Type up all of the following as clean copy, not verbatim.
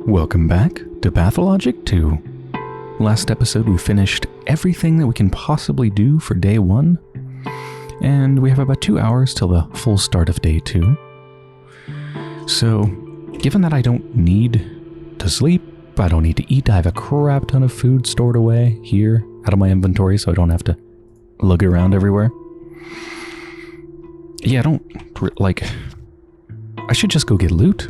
Welcome back to Pathologic 2. Last episode we finished everything that we can possibly do for day 1, and we have about 2 hours till the full start of day 2. So, given that I don't need to sleep, I don't need to eat, I have a crap ton of food stored away here out of my inventory so I don't have to lug it around everywhere. Yeah, I should just go get loot.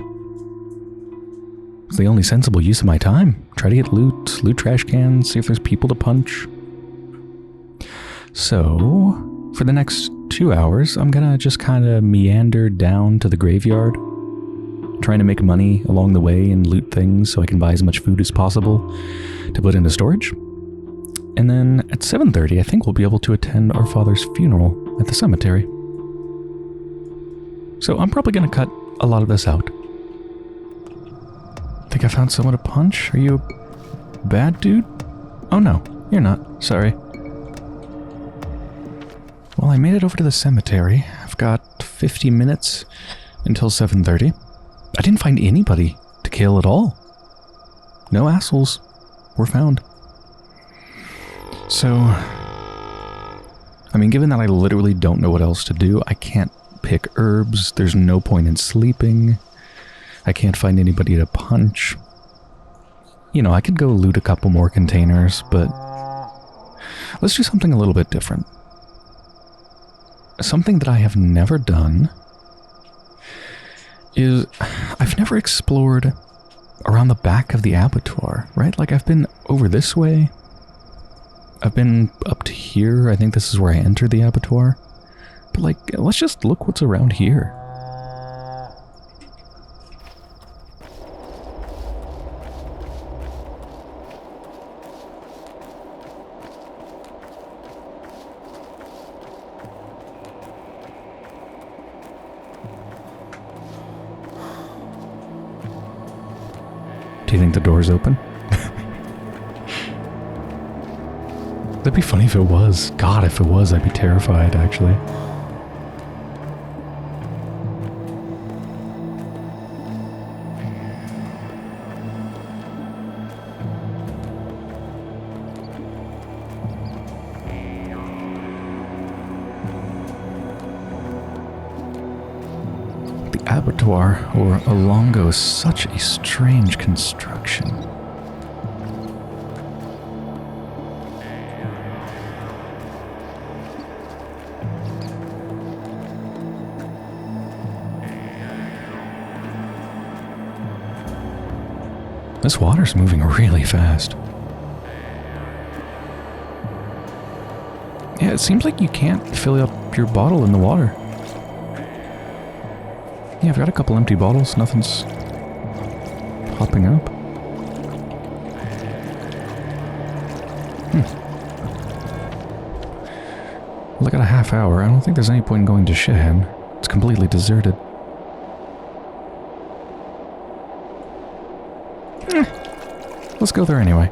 It's the only sensible use of my time. Try to get loot trash cans, see if there's people to punch. So, for the next 2 hours, I'm gonna just kind of meander down to the graveyard, trying to make money along the way and loot things so I can buy as much food as possible to put into storage. And then at 7:30, I think we'll be able to attend our father's funeral at the cemetery. So I'm probably gonna cut a lot of this out. Think I found someone to punch? Are you a bad dude? Oh no, you're not. Sorry. Well, I made it over to the cemetery. I've got 50 minutes until 7:30. I didn't find anybody to kill at all. No assholes were found. So, I mean, given that I literally don't know what else to do, I can't pick herbs, there's no point in sleeping, I can't find anybody to punch. You know, I could go loot a couple more containers, but let's do something a little bit different. Something that I have never done is I've never explored around the back of the abattoir, right? Like, I've been over this way, I've been up to here, I think this is where I entered the abattoir. But like, let's just look what's around here. Do you think the door's open? That'd be funny if it was. God, if it was, I'd be terrified, actually. Abattoir, or a longo, is such a strange construction. This water's moving really fast. Yeah, it seems like you can't fill up your bottle in the water. Yeah, I've got a couple empty bottles, nothing's popping up. Well, I got a half hour. I don't think there's any point in going to Shekhen. It's completely deserted. Let's go there anyway.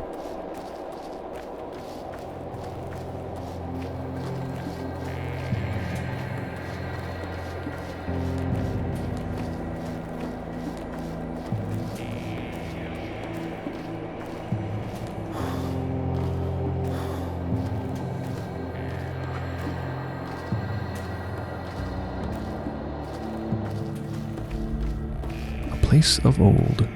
Place of old.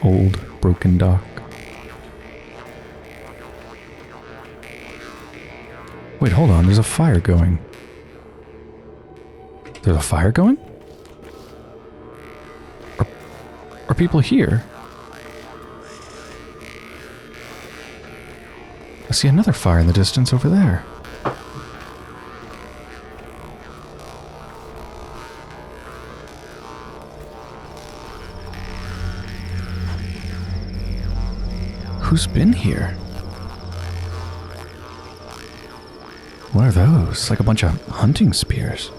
Old broken dock. Wait, hold on, there's a fire going. There's a fire going? Are people here? I see another fire in the distance over there. Who's been here? What are those? Like a bunch of hunting spears.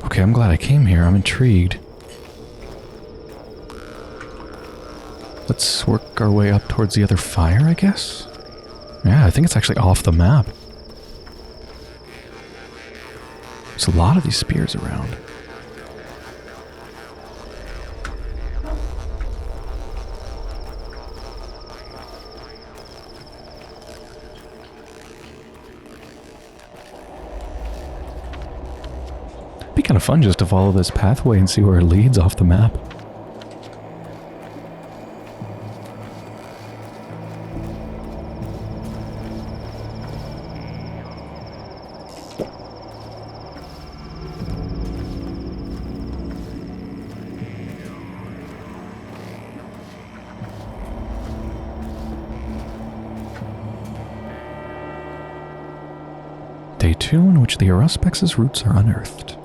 Okay, I'm glad I came here. I'm intrigued. Let's work our way up towards the other fire, I guess? Yeah, I think it's actually off the map. There's a lot of these spears around. It'd be kind of fun just to follow this pathway and see where it leads off the map. Day 2 in which the Aruspex's roots are unearthed.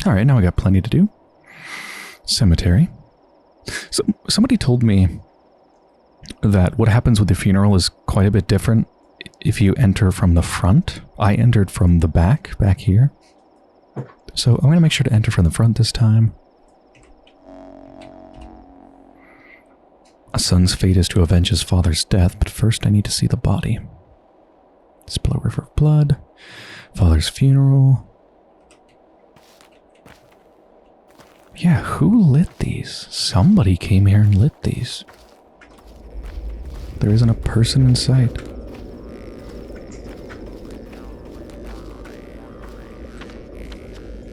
Alright, now we got plenty to do. Cemetery. So, somebody told me that what happens with the funeral is quite a bit different if you enter from the front. I entered from the back here. So I'm going to make sure to enter from the front this time. A son's fate is to avenge his father's death, but first I need to see the body. Spill a river of blood. Father's funeral. Yeah, who lit these? Somebody came here and lit these. There isn't a person in sight.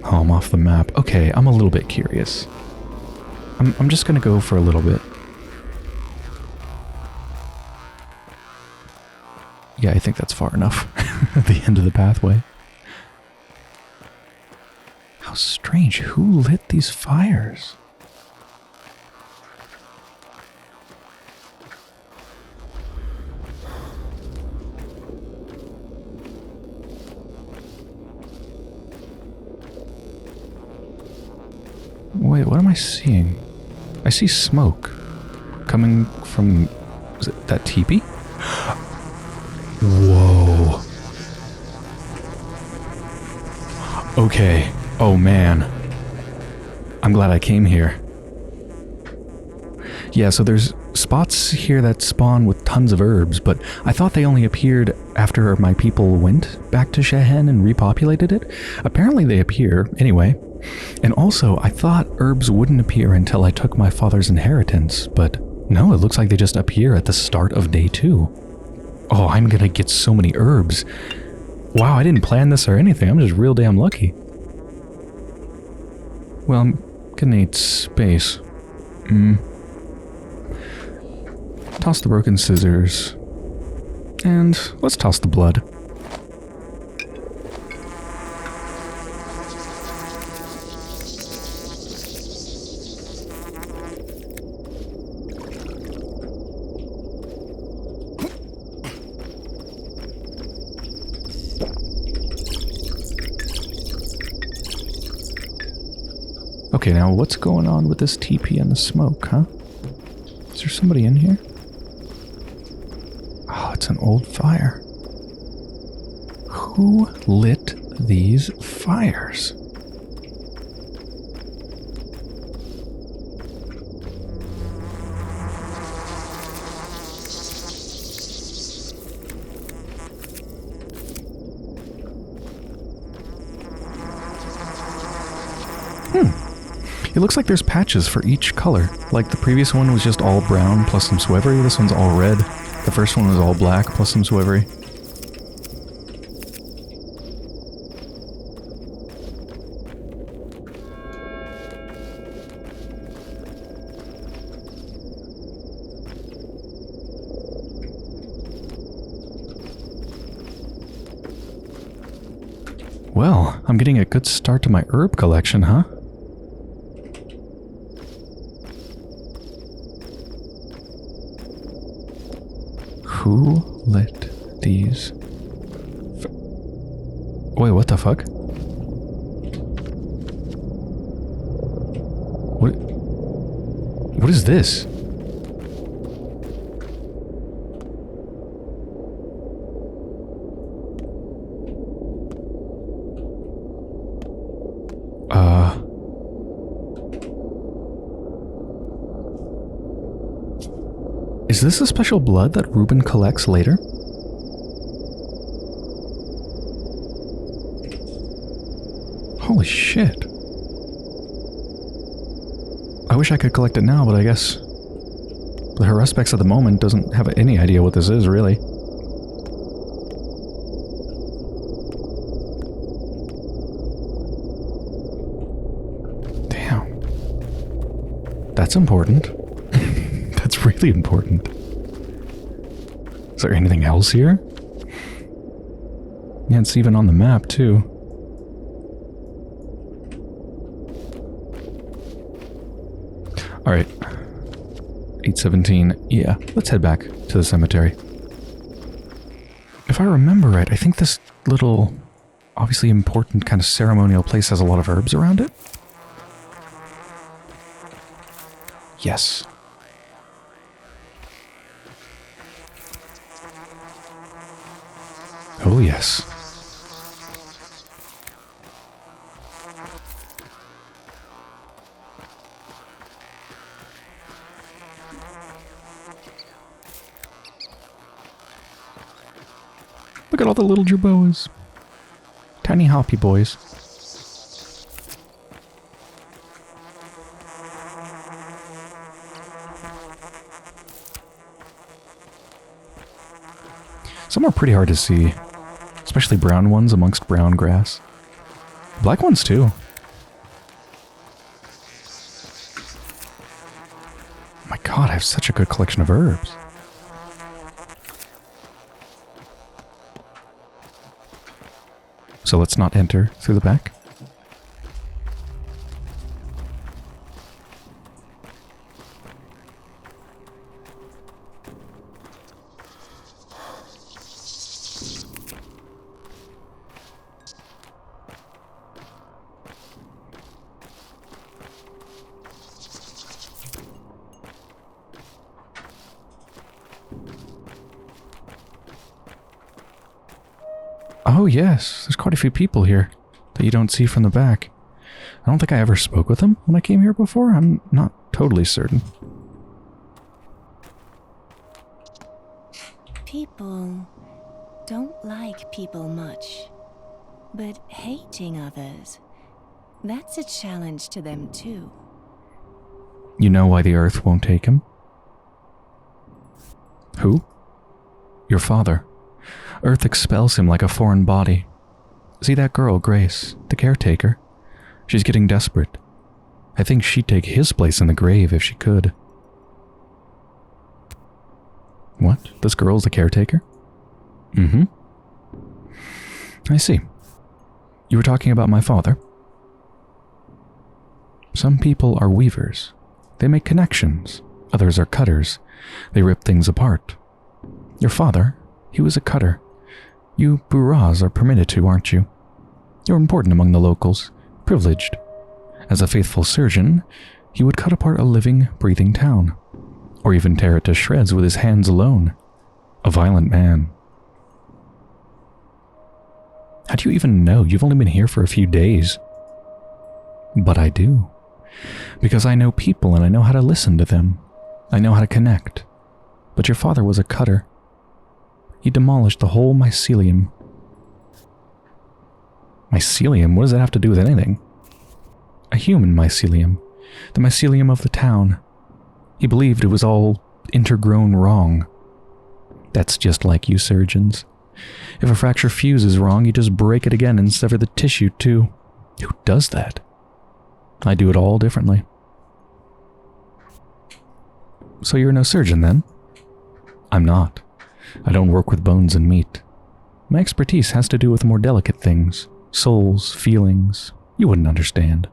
Oh, I'm off the map. Okay, I'm a little bit curious. I'm just gonna go for a little bit. Yeah, I think that's far enough. At the end of the pathway. How strange. Who lit these fires? Wait, what am I seeing? I see smoke coming from... is it that teepee? Whoa. Okay. Oh man. I'm glad I came here. Yeah, so there's spots here that spawn with tons of herbs, but I thought they only appeared after my people went back to Shekhen and repopulated it. Apparently they appear anyway. And also, I thought herbs wouldn't appear until I took my father's inheritance, but no, it looks like they just appear at the start of day 2. Oh, I'm gonna get so many herbs. Wow, I didn't plan this or anything. I'm just real damn lucky. Well, I'm gonna need space. Toss the broken scissors. And let's toss the blood. Okay, now what's going on with this teepee and the smoke, huh? Is there somebody in here? Oh, it's an old fire. Who lit these fires? It looks like there's patches for each color. Like the previous one was just all brown plus some swevery. This one's all red. The first one was all black plus some swevery. Well, I'm getting a good start to my herb collection, huh? Who lit these? Wait, what the fuck? What is this? Is this a special blood that Reuben collects later? Holy shit. I wish I could collect it now, but I guess the Haruspects at the moment doesn't have any idea what this is, really. Damn. That's important. That's really important. Is there anything else here? Yeah, it's even on the map, too. Alright. 8:17. Yeah, let's head back to the cemetery. If I remember right, I think this little, obviously important kind of ceremonial place has a lot of herbs around it. Yes. Oh, yes. Look at all the little jerboas. Tiny hoppy boys. Some are pretty hard to see, especially brown ones amongst brown grass. Black ones too. Oh my god, I have such a good collection of herbs. So let's not enter through the back. Oh yes, there's quite a few people here that you don't see from the back. I don't think I ever spoke with them when I came here before. I'm not totally certain. People don't like people much, but hating others, that's a challenge to them too. You know why the Earth won't take him? Who? Your father. Earth expels him like a foreign body. See that girl, Grace, the caretaker? She's getting desperate. I think she'd take his place in the grave if she could. What? This girl's the caretaker? Mm-hmm. I see. You were talking about my father? Some people are weavers. They make connections. Others are cutters. They rip things apart. Your father, he was a cutter. You bourgeois are permitted to, aren't you? You're important among the locals, privileged. As a faithful surgeon, he would cut apart a living, breathing town, or even tear it to shreds with his hands alone. A violent man. How do you even know? You've only been here for a few days. But I do. Because I know people and I know how to listen to them. I know how to connect. But your father was a cutter. He demolished the whole mycelium. Mycelium? What does that have to do with anything? A human mycelium. The mycelium of the town. He believed it was all intergrown wrong. That's just like you surgeons. If a fracture fuses wrong, you just break it again and sever the tissue too. Who does that? I do it all differently. So you're no surgeon then? I'm not. I don't work with bones and meat. My expertise has to do with more delicate things. Souls, feelings. You wouldn't understand.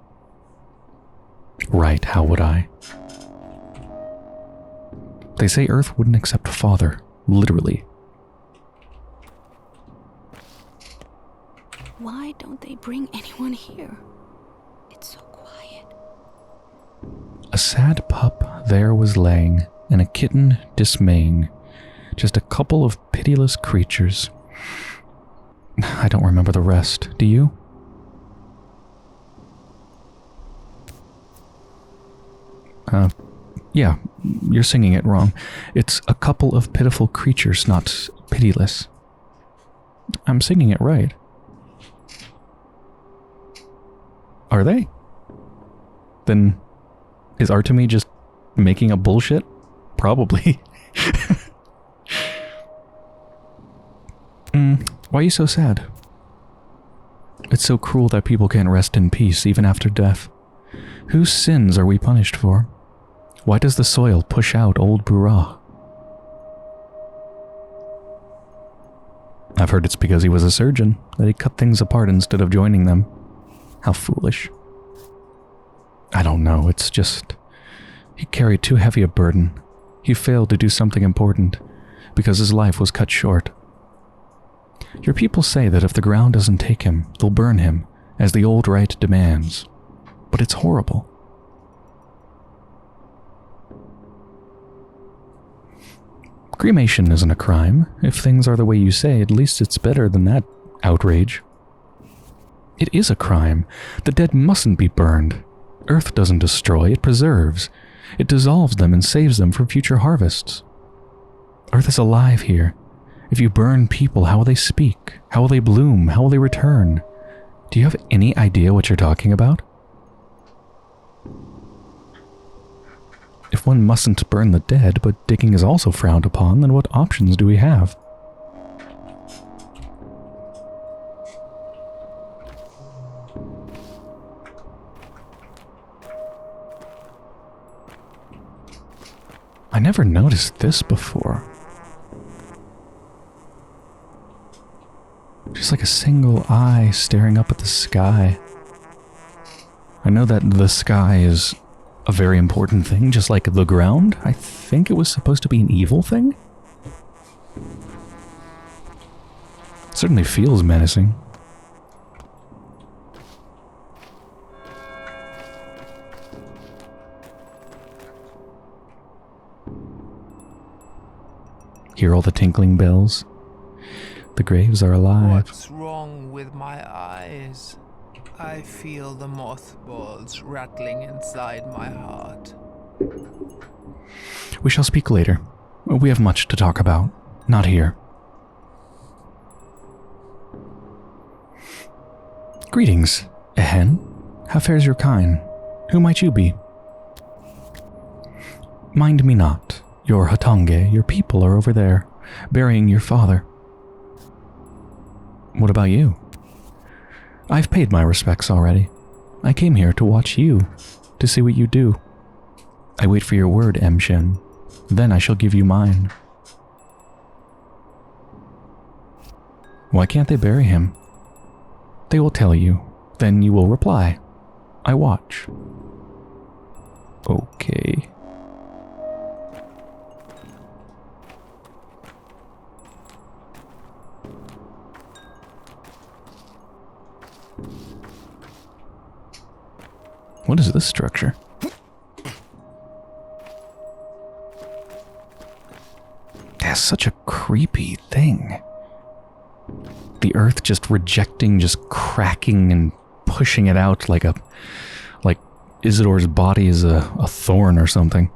Right, how would I? They say Earth wouldn't accept a father. Literally. Why don't they bring anyone here? It's so quiet. A sad pup there was laying, and a kitten dismaying. Just a couple of pitiless creatures. I don't remember the rest. Do you? Yeah, you're singing it wrong. It's a couple of pitiful creatures, not pitiless. I'm singing it right. Are they? Then is Artemi just making up bullshit? Probably. Why are you so sad? It's so cruel that people can't rest in peace even after death. Whose sins are we punished for? Why does the soil push out old Burah? I've heard it's because he was a surgeon, that he cut things apart instead of joining them. How foolish. I don't know, it's just... he carried too heavy a burden. He failed to do something important, because his life was cut short. Your people say that if the ground doesn't take him, they'll burn him, as the old rite demands. But it's horrible. Cremation isn't a crime. If things are the way you say, at least it's better than that outrage. It is a crime. The dead mustn't be burned. Earth doesn't destroy, it preserves. It dissolves them and saves them from future harvests. Earth is alive here. If you burn people, how will they speak? How will they bloom? How will they return? Do you have any idea what you're talking about? If one mustn't burn the dead, but digging is also frowned upon, then what options do we have? I never noticed this before. Just like a single eye staring up at the sky. I know that the sky is a very important thing, just like the ground. I think it was supposed to be an evil thing? It certainly feels menacing. Hear all the tinkling bells? The graves are alive. What's wrong with my eyes? I feel the mothballs rattling inside my heart. We shall speak later. We have much to talk about. Not here. Greetings, Ehen. How fares your kine? Who might you be? Mind me not. Your Hatange, your people are over there, burying your father. What about you? I've paid my respects already. I came here to watch you, to see what you do. I wait for your word, Emshen. Then I shall give you mine. Why can't they bury him? They will tell you. Then you will reply. I watch. Okay. What is this structure? That's such a creepy thing. The earth just rejecting, just cracking and pushing it out like Isidore's body is a thorn or something.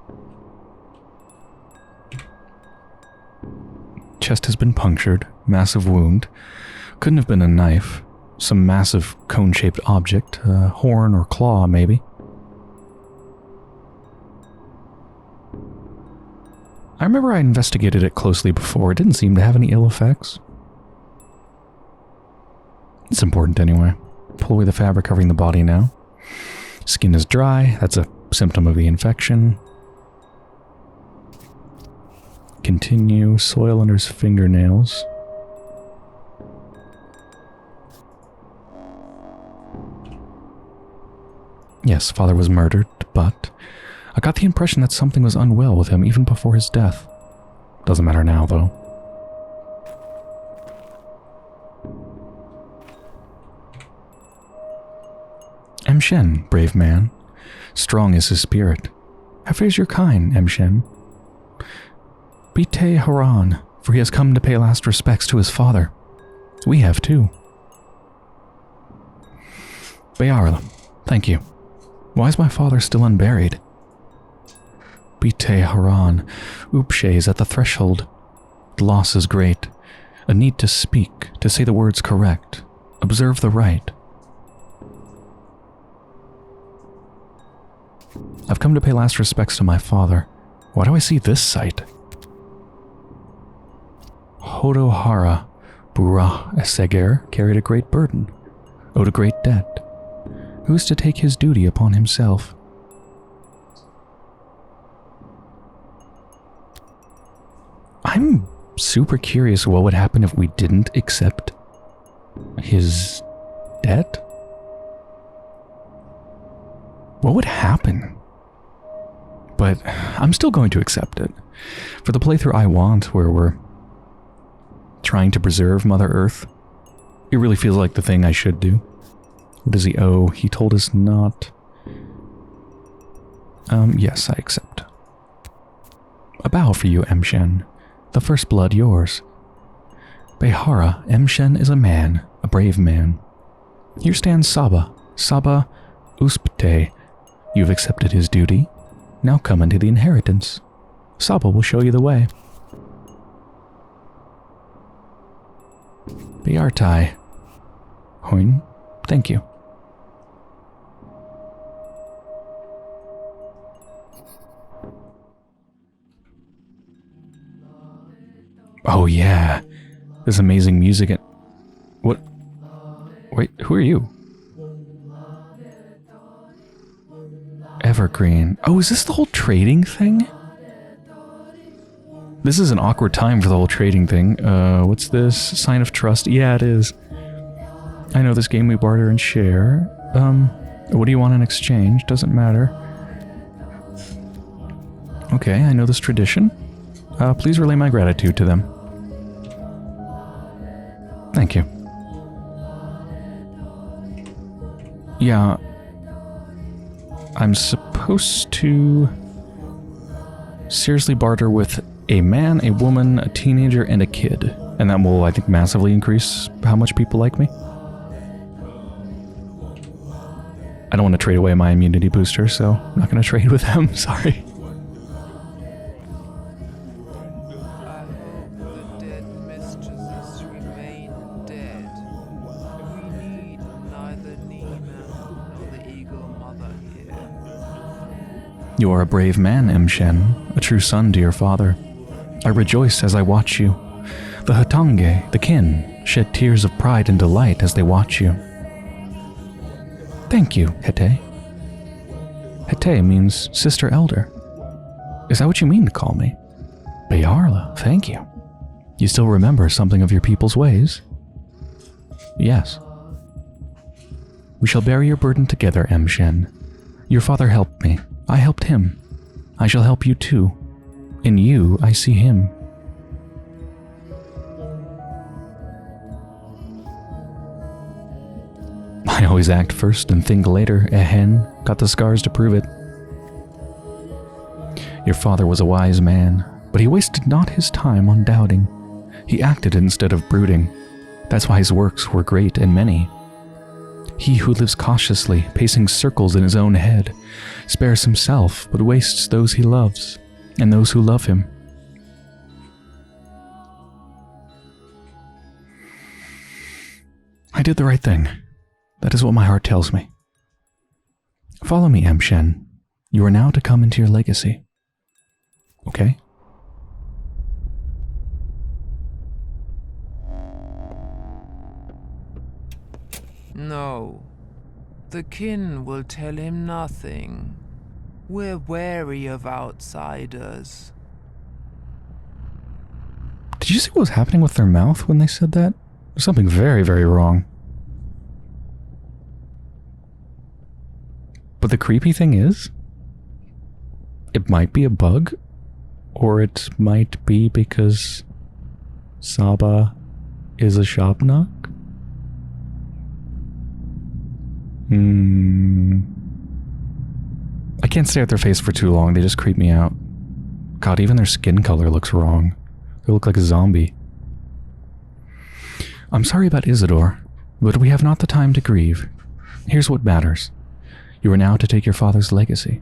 Chest has been punctured, massive wound. Couldn't have been a knife. Some massive cone-shaped object, a horn or claw, maybe. I remember I investigated it closely before. It didn't seem to have any ill effects. It's important anyway. Pull away the fabric covering the body now. Skin is dry. That's a symptom of the infection. Continue. Soil under his fingernails. Yes, father was murdered, but I got the impression that something was unwell with him even before his death. Doesn't matter now, though. Emshen, brave man. Strong is his spirit. How fares your kine, Emshen? Bite Haran, for he has come to pay last respects to his father. We have too. Bayarla, thank you. Why is my father still unburied? Uspite Haran. Upshe is at the threshold. The loss is great. A need to speak, to say the words correct. Observe the rite. I've come to pay last respects to my father. Why do I see this sight? Hodohara, Burah Eseger, carried a great burden, owed a great debt. Who is to take his duty upon himself? I'm super curious what would happen if we didn't accept his debt? What would happen? But I'm still going to accept it. For the playthrough I want, where we're trying to preserve Mother Earth, it really feels like the thing I should do. What does he owe? He told us not. Yes, I accept. A bow for you, Emshen. The first blood yours. Behara, Emshen is a man, a brave man. Here stands Saba. Saba Uspte. You've accepted his duty. Now come into the inheritance. Saba will show you the way. Beartai. Hoin, thank you. Oh yeah, this amazing music and... What? Wait, who are you? Evergreen. Oh, is this the whole trading thing? This is an awkward time for the whole trading thing. What's this? Sign of trust? Yeah, it is. I know this game, we barter and share. What do you want in exchange? Doesn't matter. Okay, I know this tradition. Please relay my gratitude to them. Thank you. Yeah. I'm supposed to seriously barter with a man, a woman, a teenager, and a kid. And that will, I think, massively increase how much people like me. I don't want to trade away my immunity booster, so I'm not going to trade with them. Sorry. You are a brave man, Emshen, a true son to your father. I rejoice as I watch you. The Hatange, the kin, shed tears of pride and delight as they watch you. Thank you, Hete. Hete means sister elder. Is that what you mean to call me? Bayarla, thank you. You still remember something of your people's ways? Yes. We shall bear your burden together, Emshen. Your father helped me. I helped him. I shall help you too. In you, I see him. I always act first and think later, Ehen. Got the scars to prove it. Your father was a wise man, but he wasted not his time on doubting. He acted instead of brooding. That's why his works were great and many. He who lives cautiously, pacing circles in his own head, spares himself, but wastes those he loves, and those who love him. I did the right thing. That is what my heart tells me. Follow me, Emshen. You are now to come into your legacy. Okay? No. The kin will tell him nothing. We're wary of outsiders. Did you see what was happening with their mouth when they said that? There's something very, very wrong. But the creepy thing is, it might be a bug, or it might be because Saba is a Shabnak. I can't stare at their face for too long, they just creep me out. God, even their skin color looks wrong. They look like a zombie. I'm sorry about Isidore, but we have not the time to grieve. Here's what matters. You are now to take your father's legacy.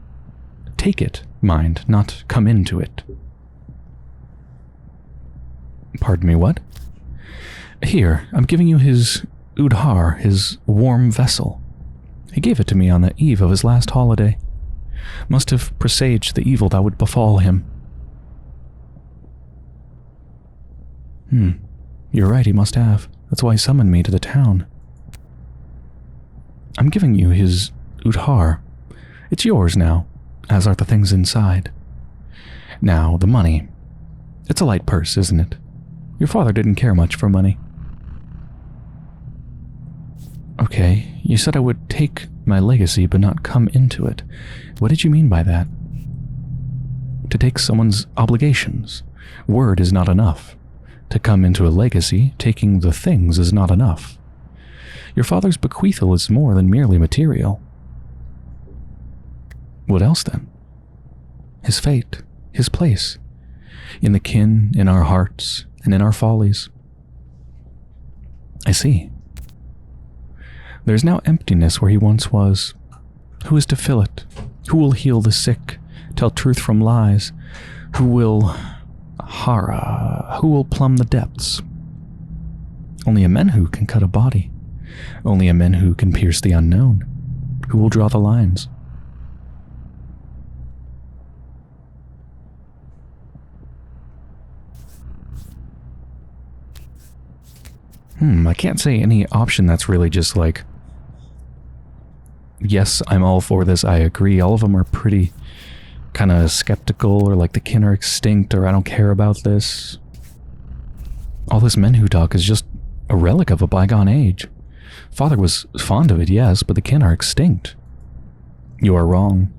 take it, mind, not come into it. Pardon me, what? Here, I'm giving you his udhar, his warm vessel. He gave it to me on the eve of his last holiday. Must have presaged the evil that would befall him. You're right, he must have. That's why he summoned me to the town. I'm giving you his udhar. It's yours now, as are the things inside. Now, the money. It's a light purse, isn't it? Your father didn't care much for money. Okay, you said I would take my legacy but not come into it. What did you mean by that? To take someone's obligations. Word is not enough. To come into a legacy, taking the things is not enough. Your father's bequeathal is more than merely material. What else then? His fate, his place, in the kin, in our hearts, and in our follies. I see. There's now emptiness where he once was. Who is to fill it? Who will heal the sick, tell truth from lies? Who will plumb the depths? Only a Menhu can cut a body. Only a Menhu can pierce the unknown. Who will draw the lines? I can't say any option that's really just like, yes, I'm all for this, I agree. All of them are pretty kind of skeptical, or like the kin are extinct, or I don't care about this. All this Menhu talk is just a relic of a bygone age. Father was fond of it, yes, but the kin are extinct. You are wrong.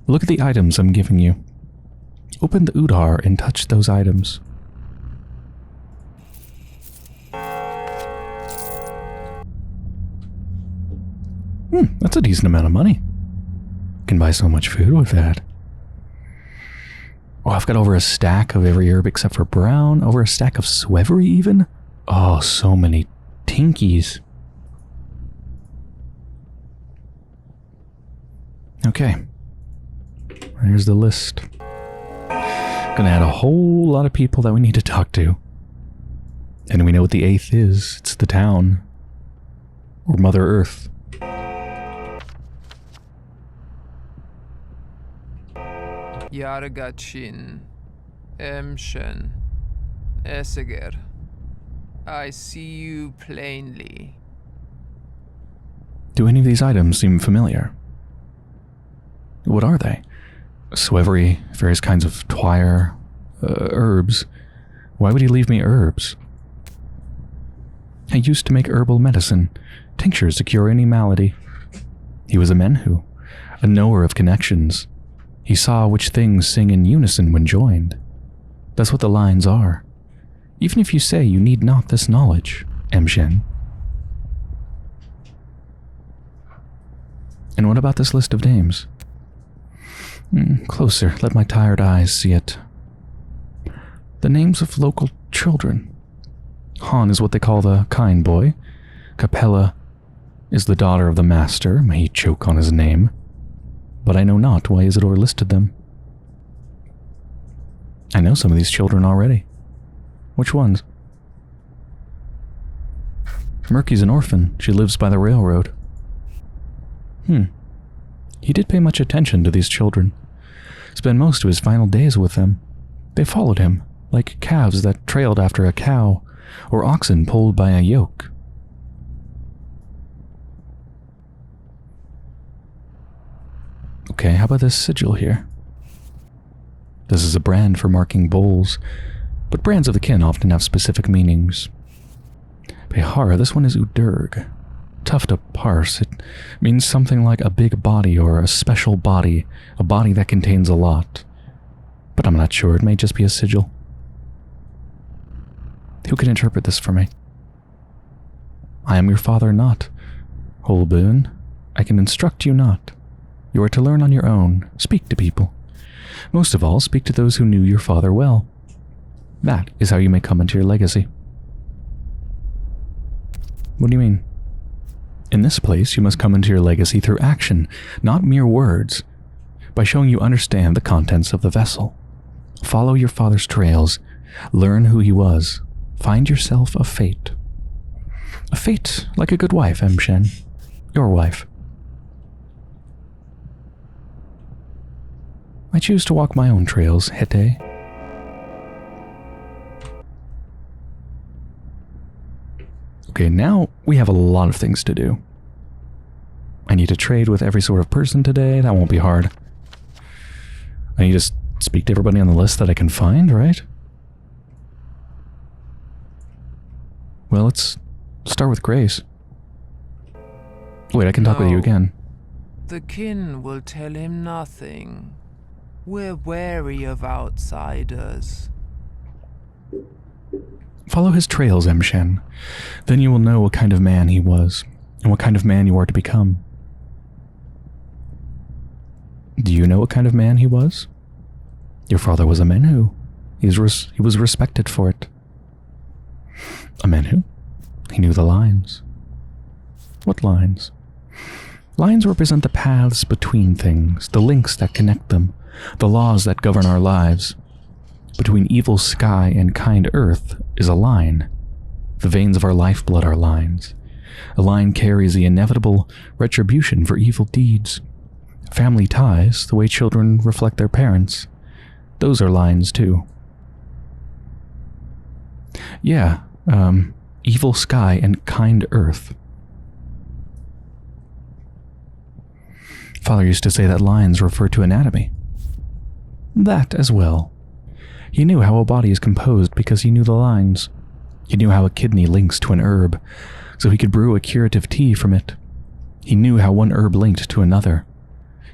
Look at the items I'm giving you. Open the udhar and touch those items. That's a decent amount of money. Can buy so much food with that. Oh, I've got over a stack of every herb except for brown. Over a stack of swevery even. Oh, so many tinkies. Okay. There's the list. Gonna add a whole lot of people that we need to talk to. And we know what the 8th is. It's the town. Or Mother Earth. Yargachin, Emshen, Eseger, I see you plainly. Do any of these items seem familiar? What are they? Swevery, various kinds of twire, herbs. Why would he leave me herbs? I used to make herbal medicine, tinctures to cure any malady. He was a Menhu, a knower of connections. He saw which things sing in unison when joined. That's what the lines are. Even if you say you need not this knowledge, Emshen. And what about this list of names? Closer, let my tired eyes see it. The names of local children. Han is what they call the kind boy. Capella is the daughter of the master, may he choke on his name. But I know not why Isidore listed them. I know some of these children already. Which ones? Murky's an orphan. She lives by the railroad. He did pay much attention to these children. Spent most of his final days with them. They followed him, like calves that trailed after a cow, or oxen pulled by a yoke. Okay, how about this sigil here? This is a brand for marking bowls, but brands of the kin often have specific meanings. Behara, this one is Udurg. Tough to parse. It means something like a big body or a special body, a body that contains a lot. But I'm not sure, it may just be a sigil. Who can interpret this for me? I am your father not. Holboon, I can instruct you not. You are to learn on your own, speak to people. Most of all, speak to those who knew your father well. That is how you may come into your legacy. What do you mean? In this place, you must come into your legacy through action, not mere words. by showing you understand the contents of the vessel. Follow your father's trails. Learn who he was. Find yourself a fate. A fate like a good wife, Shen. Your wife. I choose to walk my own trails, Hete. Okay, now we have a lot of things to do. I need to trade with every sort of person today. That won't be hard. I need to speak to everybody on the list that I can find, right? Well, let's start with Grace. Wait, I can talk with you again. The kin will tell him nothing. We're wary of outsiders. Follow his trails, Shen. Then you will know what kind of man he was, and what kind of man you are to become. Do you know what kind of man he was? Your father was a Menhu. He was respected for it. A Menhu? He knew the lines. What lines? Lines represent the paths between things, the links that connect them, the laws that govern our lives. Between evil sky and kind earth is a line. The veins of our lifeblood are lines. A line carries the inevitable retribution for evil deeds. Family ties, the way children reflect their parents, those are lines too. Yeah, evil sky and kind earth. Father used to say that lines refer to anatomy. That as well. He knew how a body is composed because he knew the lines. He knew how a kidney links to an herb, so he could brew a curative tea from it. He knew how one herb linked to another.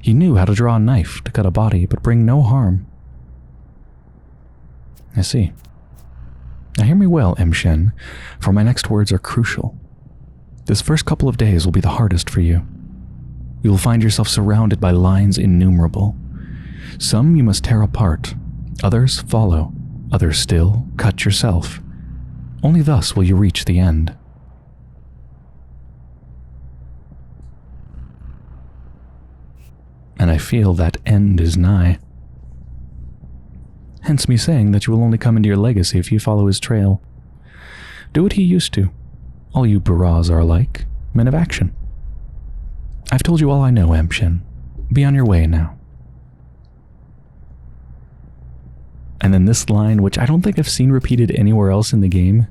He knew how to draw a knife to cut a body, but bring no harm. I see. Now hear me well, Shen, for my next words are crucial. This first couple of days will be the hardest for you. You will find yourself surrounded by lines innumerable. Some you must tear apart, others follow, others still cut yourself. Only thus will you reach the end. And I feel that end is nigh. Hence me saying that you will only come into your legacy if you follow his trail. Do what he used to. All you Buras are alike, men of action. I've told you all I know, Shen. Be on your way now. And then this line, which I don't think I've seen repeated anywhere else in the game,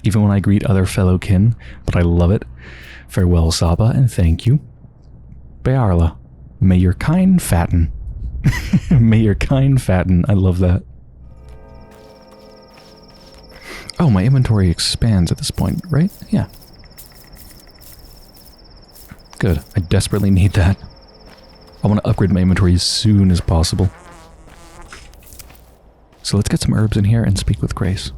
even when I greet other fellow kin, but I love it. Farewell, Saba, and thank you. Bearla, may your kind fatten. May your kind fatten. I love that. Oh, my inventory expands at this point, right? Yeah. Good. I desperately need that. I want to upgrade my inventory as soon as possible. So let's get some herbs in here and speak with Grace.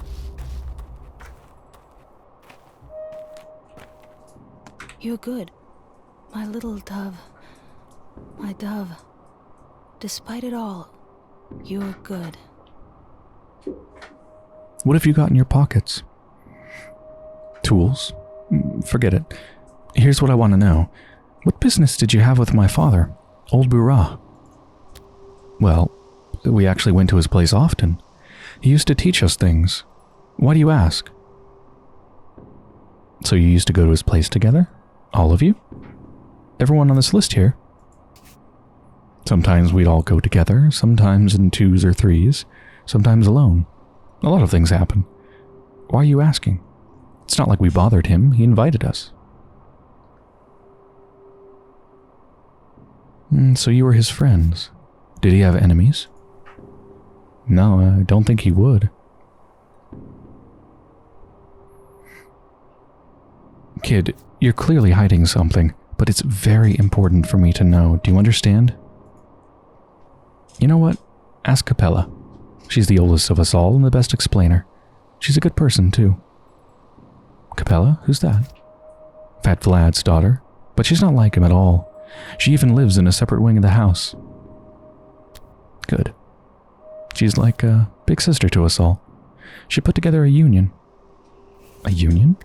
You're good, my little dove. My dove. Despite it all, you're good. What have you got in your pockets? Tools? Forget it. Here's what I want to know. What business did you have with my father, Old Bura? Well, we actually went to his place often. He used to teach us things. Why do you ask? So you used to go to his place together? All of you? Everyone on this list here? Sometimes we'd all go together, sometimes in 2s or 3s, sometimes alone. A lot of things happen. Why are you asking? It's not like we bothered him, he invited us. So you were his friends. Did he have enemies? No, I don't think he would. Kid, you're clearly hiding something, but it's very important for me to know. Do you understand? You know what? Ask Capella. She's the oldest of us all and the best explainer. She's a good person, too. Capella? Who's that? Fat Vlad's daughter. But she's not like him at all. She even lives in a separate wing of the house. Good. She's like a big sister to us all. She put together a union. A union?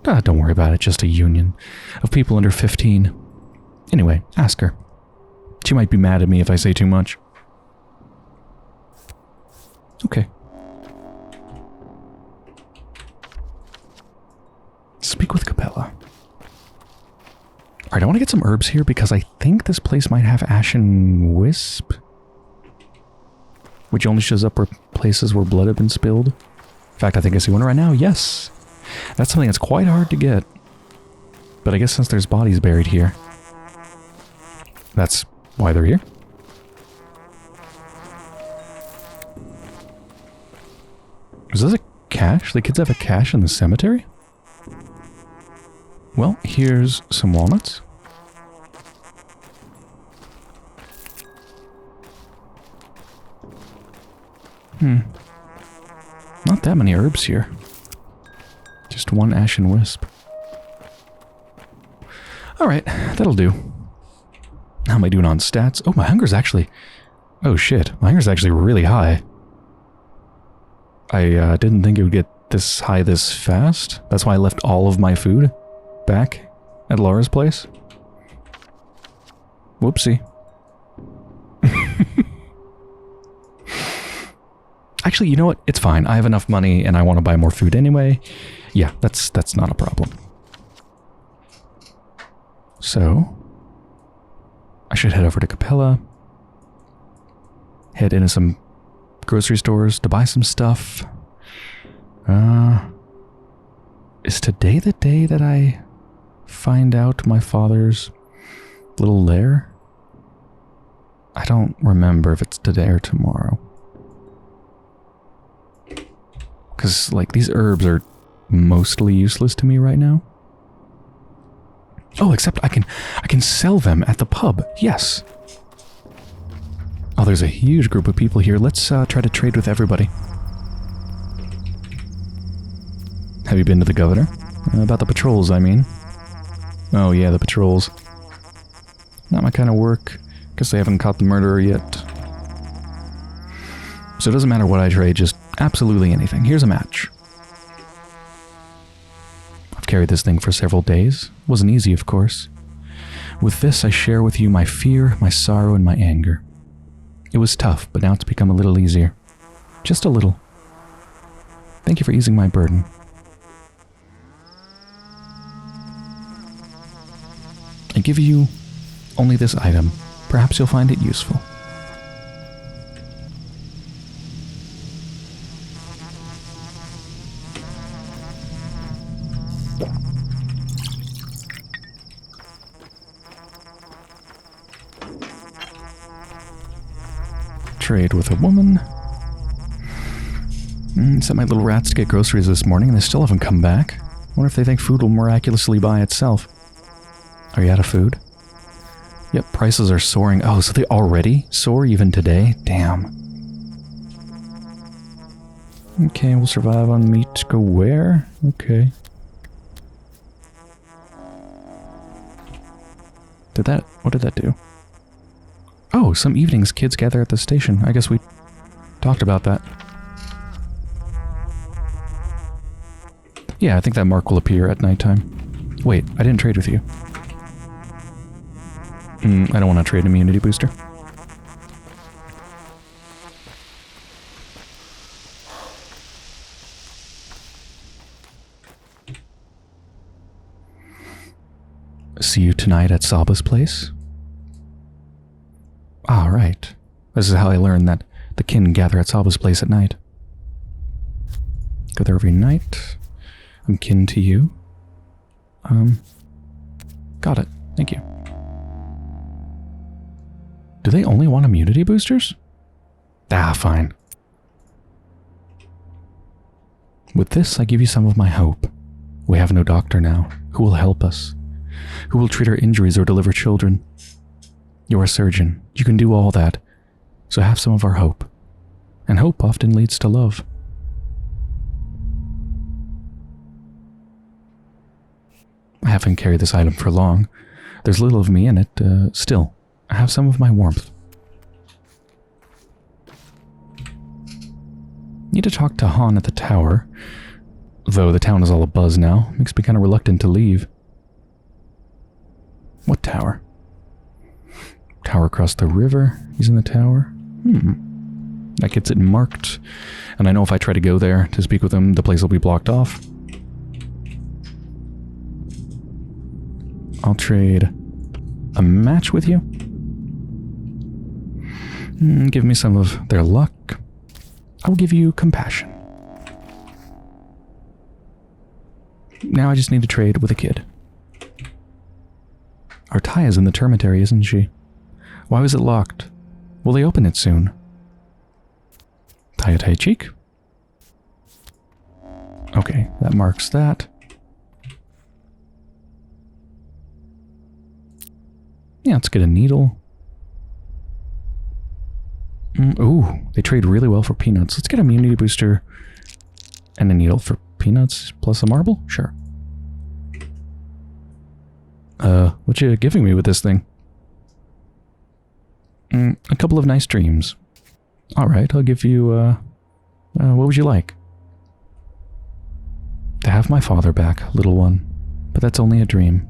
Ah, don't worry about it, just a union. Of people under 15. Anyway, ask her. She might be mad at me if I say too much. Okay. Speak with Capella. Alright, I want to get some herbs here because I think this place might have Ashen Wisp. Which only shows up where places where blood have been spilled. In fact, I think I see one right now. Yes! That's something that's quite hard to get. But I guess since there's bodies buried here, that's why they're here. Is this a cache? The kids have a cache in the cemetery? Well, here's some walnuts. Not that many herbs here. Just one Ashen Wisp. Alright, that'll do. How am I doing on stats? Oh, my hunger's actually... Oh shit, my hunger's actually really high. I didn't think it would get this high this fast. That's why I left all of my food back at Laura's place. Whoopsie. Actually, you know what? It's fine. I have enough money and I want to buy more food anyway. Yeah, that's not a problem. So, I should head over to Capella. Head into some grocery stores to buy some stuff. Is today the day that I find out my father's little lair? I don't remember if it's today or tomorrow. Because, like, these herbs are mostly useless to me right now. Oh, except I can sell them at the pub. Yes. Oh, there's a huge group of people here. Let's try to trade with everybody. Have you been to the governor? About the patrols, I mean. Oh yeah, the patrols. Not my kind of work. Guess they haven't caught the murderer yet. So it doesn't matter what I trade, just absolutely anything. Here's a match. I've carried this thing for several days. Wasn't easy, of course. With this, I share with you my fear, my sorrow, and my anger. It was tough, but now it's become a little easier. Just a little. Thank you for easing my burden. I give you only this item. Perhaps you'll find it useful. Trade with a woman. Sent my little rats to get groceries this morning and they still haven't come back. Wonder if they think food will miraculously buy itself. Are you out of food? Yep, prices are soaring. Oh, so they already soar even today? Damn. Okay, we'll survive on meat. Go where? Okay. What did that do? Oh, some evenings kids gather at the station. I guess we talked about that. Yeah, I think that mark will appear at nighttime. Wait, I didn't trade with you. I don't want to trade an immunity booster. See you tonight at Saba's place? Ah, right. This is how I learned that the kin gather at Saba's place at night. Go there every night. I'm kin to you. Got it. Thank you. Do they only want immunity boosters? Ah, fine. With this, I give you some of my hope. We have no doctor now. Who will help us? Who will treat our injuries or deliver children? You're a surgeon. You can do all that. So have some of our hope. And hope often leads to love. I haven't carried this item for long. There's little of me in it. Still, I have some of my warmth. Need to talk to Han at the tower. Though the town is all abuzz now. Makes me kind of reluctant to leave. What tower? Tower across the river. He's in the tower. That gets it marked. And I know if I try to go there to speak with him, the place will be blocked off. I'll trade a match with you. Give me some of their luck. I'll give you compassion. Now I just need to trade with a kid. Artaya's in the termitary, isn't she? Why was it locked? Will they open it soon? Taya cheek. Okay, that marks that. Yeah, let's get a needle. Ooh, they trade really well for peanuts. Let's get a immunity booster and a needle for peanuts plus a marble? Sure. What you giving me with this thing? A couple of nice dreams. Alright, I'll give you, what would you like? To have my father back, little one. But that's only a dream.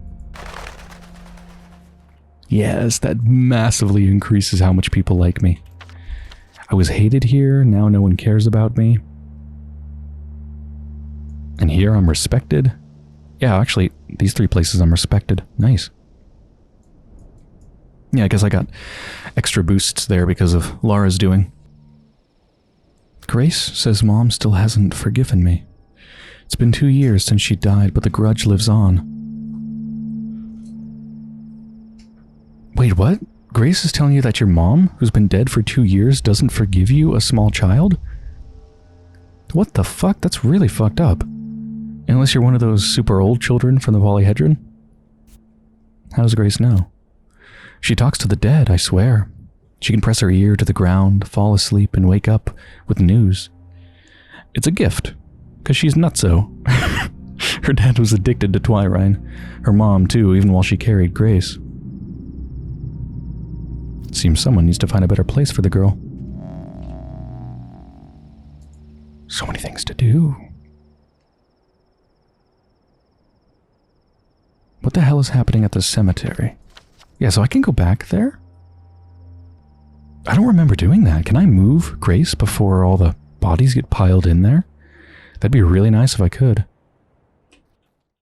Yes, that massively increases how much people like me. I was hated here, now no one cares about me. And here I'm respected. Yeah, actually, these 3 places I'm respected. Nice. Yeah, I guess I got extra boosts there because of Lara's doing. Grace says Mom still hasn't forgiven me. It's been 2 years since she died, but the grudge lives on. Wait, what? Grace is telling you that your mom, who's been dead for 2 years, doesn't forgive you, a small child? What the fuck? That's really fucked up. Unless you're one of those super old children from the Polyhedron? How does Grace know? She talks to the dead, I swear. She can press her ear to the ground, fall asleep, and wake up with news. It's a gift, because she's nutso. Her dad was addicted to Twyrine. Her mom, too, even while she carried Grace. Seems someone needs to find a better place for the girl. So many things to do. What the hell is happening at the cemetery? Yeah, so I can go back there? I don't remember doing that. Can I move Grace before all the bodies get piled in there? That'd be really nice if I could.